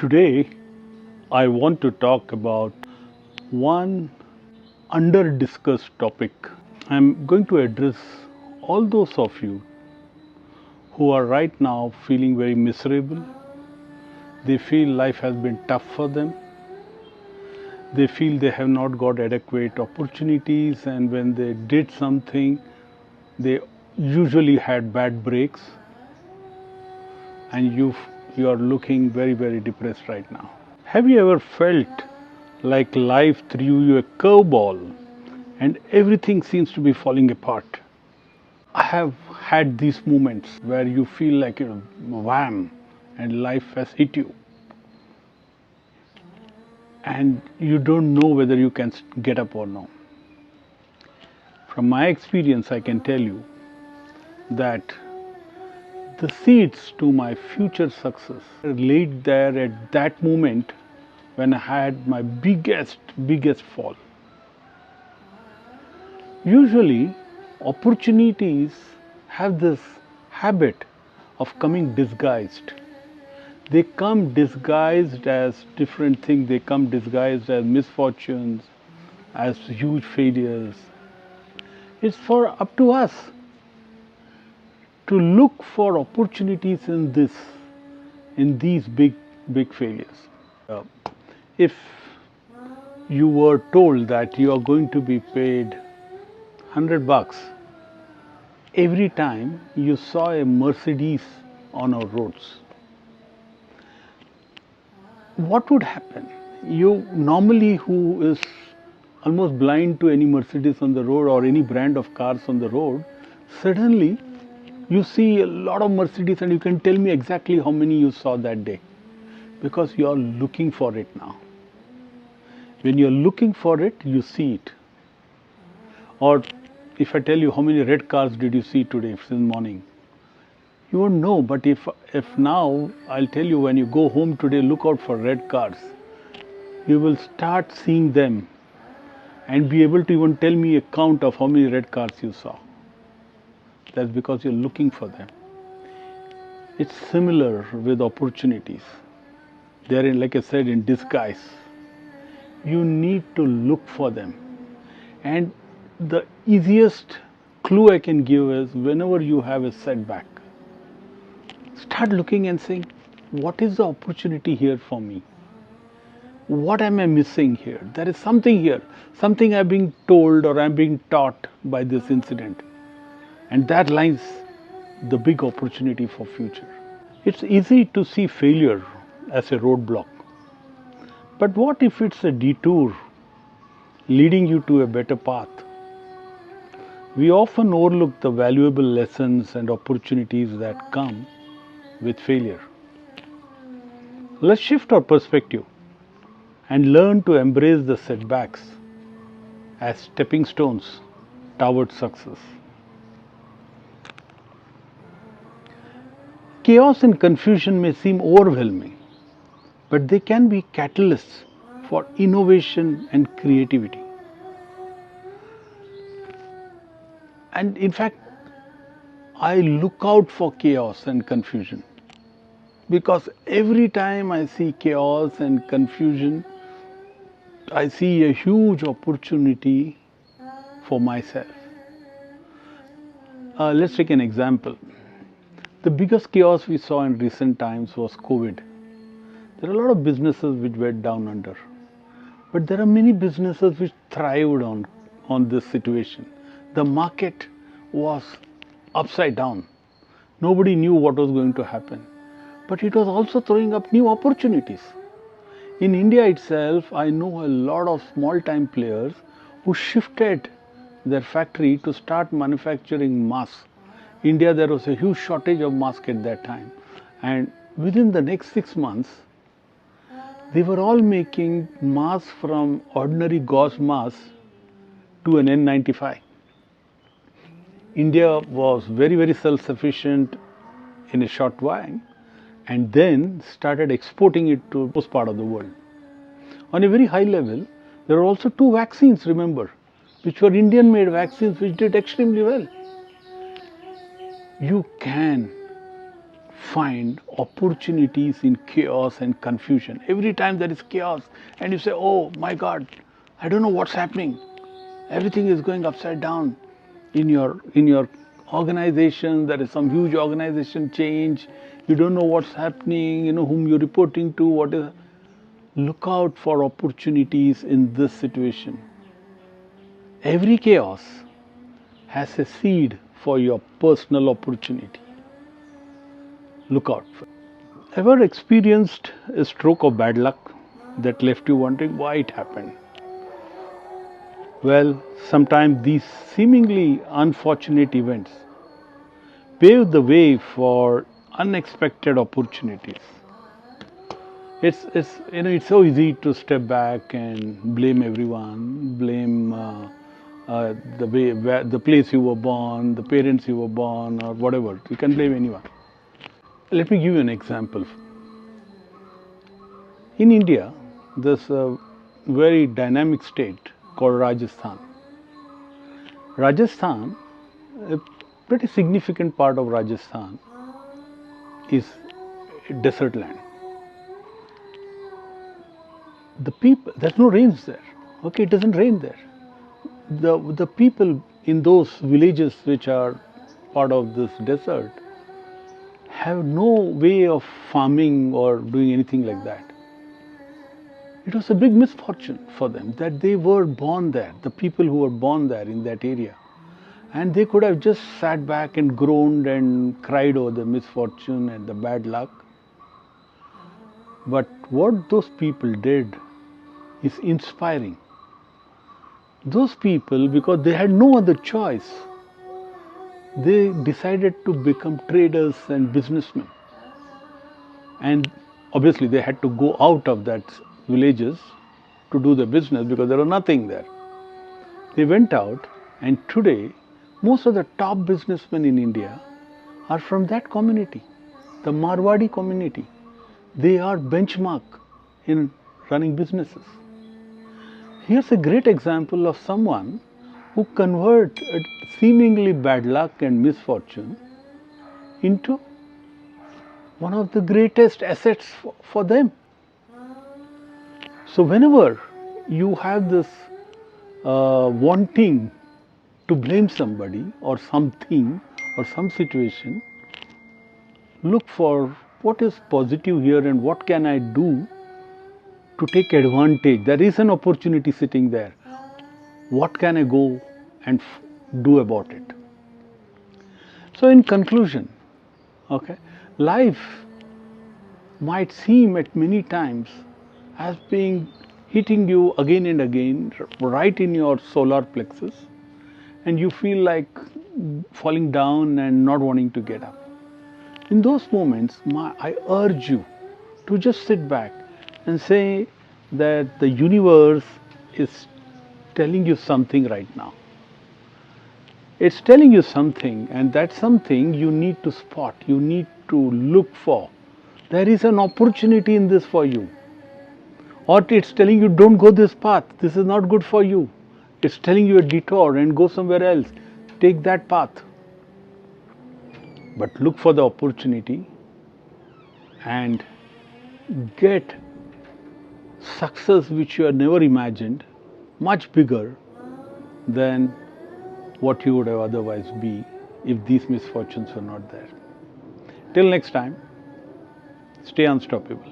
Today, I want to talk about one under discussed topic. I'm going to address all those of you who are right now feeling very miserable. They feel life has been tough for them. They feel they have not got adequate opportunities, and when they did something, they usually had bad breaks, and you are looking very depressed right now. Have you ever felt like life threw you a curveball and everything seems to be falling apart? I have had these moments where you feel like wham, and life has hit you, and you don't know whether you can get up or not. From my experience, I can tell you that the seeds to my future success were laid there at that moment when I had my biggest fall. Usually, opportunities have this habit of coming disguised. They come disguised as different things. They come disguised as misfortunes, as huge failures. It's for up to us to look for opportunities in these big failures. If you were told that you are going to be paid $100 every time you saw a Mercedes on our roads, what would happen? You normally, who is almost blind to any Mercedes on the road or any brand of cars on the road, suddenly you see a lot of Mercedes and you can tell me exactly how many you saw that day, because you are looking for it now. When you are looking for it, you see it. Or if I tell you how many red cars did you see today since morning, you won't know. But if now I'll tell you, when you go home today, look out for red cars, you will start seeing them and be able to even tell me a count of how many red cars you saw. That's because you're looking for them. It's similar with opportunities. They're in, like I said, in disguise. You need to look for them. And the easiest clue I can give is, whenever you have a setback, start looking and saying, what is the opportunity here for me? What am I missing here? There is something here, something I'm being told or I'm being taught by this incident. And that lies the big opportunity for future. It's easy to see failure as a roadblock. But what if it's a detour leading you to a better path? We often overlook the valuable lessons and opportunities that come with failure. Let's shift our perspective and learn to embrace the setbacks as stepping stones towards success. Chaos and confusion may seem overwhelming, but they can be catalysts for innovation and creativity. And in fact, I look out for chaos and confusion, because every time I see chaos and confusion, I see a huge opportunity for myself. Let's take an example. The biggest chaos we saw in recent times was COVID. There are a lot of businesses which went down under, but there are many businesses which thrived on this situation. The market was upside down. Nobody knew what was going to happen, but it was also throwing up new opportunities. In India itself, I know a lot of small-time players who shifted their factory to start manufacturing masks. India, there was a huge shortage of masks at that time, and within the next 6 months, they were all making masks from ordinary gauze masks to an N95. India was very self-sufficient in a short while, and then started exporting it to most part of the world. On a very high level, there are also 2 vaccines, remember, which were Indian-made vaccines which did extremely well. You can find opportunities in chaos and confusion. Every time there is chaos and you say, oh my God, I don't know what's happening. Everything is going upside down in your organization. There is some huge organization change. You don't know what's happening, whom you're reporting to, what is. Look out for opportunities in this situation. Every chaos has a seed for your personal opportunity. Look out for it. Ever experienced a stroke of bad luck that left you wondering why it happened? Well, sometimes these seemingly unfortunate events pave the way for unexpected opportunities. It's so easy to step back and blame everyone, blame the place you were born, the parents you were born, or whatever. You can blame anyone. Let me give you an example. In India, there's a very dynamic state called Rajasthan. Rajasthan, a pretty significant part of Rajasthan is desert land. The people, there's no rains there. Okay, it doesn't rain there. The people in those villages which are part of this desert have no way of farming or doing anything like that. It was a big misfortune for them that they were born there, the people who were born there in that area. And they could have just sat back and groaned and cried over the misfortune and the bad luck. But what those people did is inspiring. Those people, because they had no other choice, they decided to become traders and businessmen. And obviously they had to go out of that villages to do the business because there was nothing there. They went out, and today most of the top businessmen in India are from that community, the Marwadi community. They are benchmark in running businesses. Here's a great example of someone who converted seemingly bad luck and misfortune into one of the greatest assets for them. So whenever you have this wanting to blame somebody or something or some situation, look for what is positive here and what can I do to take advantage. There is an opportunity sitting there. What can I go and do about it? So in conclusion, okay, life might seem at many times as being hitting you again and again right in your solar plexus, and you feel like falling down and not wanting to get up. In those moments, I urge you to just sit back and say that the universe is telling you something right now. It's telling you something, and that's something you need to spot, you need to look for. There is an opportunity in this for you. Or it's telling you, don't go this path, this is not good for you. It's telling you a detour and go somewhere else. Take that path. But look for the opportunity and get success which you had never imagined, much bigger than what you would have otherwise be if these misfortunes were not there. Till next time, stay unstoppable.